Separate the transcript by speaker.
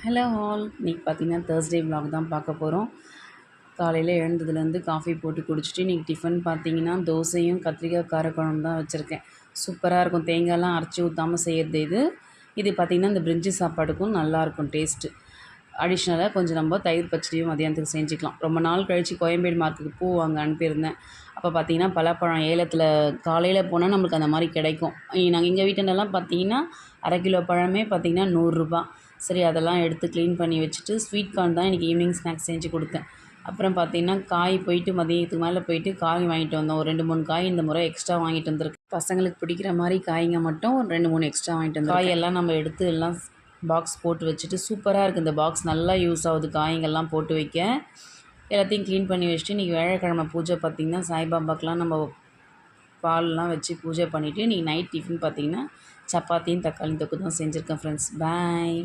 Speaker 1: Hello all, இன்றைக்கி பார்த்தீங்கன்னா Thursday vlog தான் பார்க்க போகிறோம். காலையில் எழுந்ததுலேருந்து காஃபி போட்டு குடிச்சிட்டு இன்றைக்கி டிஃபன் பார்த்தீங்கன்னா தோசையும் கத்திரிக்காய் காரக்குழம்பு தான் வச்சுருக்கேன். சூப்பராக இருக்கும். தேங்காய்லாம் அரைச்சி ஊற்றாமல் செய்கிறது இது பார்த்திங்கன்னா இந்த பிரிஞ்சி சாப்பாடுக்கும் நல்லாயிருக்கும் டேஸ்ட்டு. அடிஷ்னலாக கொஞ்சம் நம்ம தயிர் பச்சடியும் மதியானத்துக்கு செஞ்சுக்கலாம். ரொம்ப நாள் கழித்து கோயம்பேடு மார்க்கெட்டுக்கு பூ வாங்க அனுப்பியிருந்தேன். அப்போ பார்த்திங்கன்னா பலாப்பழம் ஏலத்தில் காலையில் போனால் நம்மளுக்கு அந்த மாதிரி கிடைக்கும். நாங்கள் எங்கள் வீட்டிலலாம் பார்த்திங்கன்னா அரை கிலோ பழமே பார்த்திங்கன்னா 100 ரூபா. சரி, அதெல்லாம் எடுத்து க்ளீன் பண்ணி வச்சுட்டு ஸ்வீட் கார்ன் தான் இன்றைக்கி ஈவினிங் ஸ்நாக்ஸ் செஞ்சு கொடுத்தேன். அப்புறம் பார்த்திங்கன்னா காய் போயிட்டு மதியத்துக்கு மேலே போயிட்டு காய் வாங்கிட்டு வந்தோம். ஒரு 2-3 காய் இந்த முறை எக்ஸ்ட்ரா வாங்கிட்டு வந்திருக்கு. பசங்களுக்கு பிடிக்கிற மாதிரி காய்ங்க மட்டும் ஒரு 2-3 எக்ஸ்ட்ரா வாங்கிட்டு வந்தோம். காயெல்லாம் நம்ம எடுத்து எல்லாம் பாக்ஸ் போட்டு வச்சுட்டு சூப்பராக இருக்குது. இந்த பாக்ஸ் நல்லா யூஸ் ஆகுது காய்ங்கள்லாம் போட்டு வைக்க. எல்லாத்தையும் க்ளீன் பண்ணி வச்சுட்டு இன்றைக்கி வியாழக்கிழமை பூஜை பார்த்திங்கன்னா சாய்பாபாக்கெலாம் நம்ம பால்லாம் வச்சு பூஜை பண்ணிவிட்டு இன்றைக்கி நைட் டிஃபன் பார்த்திங்கன்னா சப்பாத்தியும் தக்காளி தொக்கு தான் செஞ்சுருக்கேன் ஃப்ரெண்ட்ஸ். பாய்.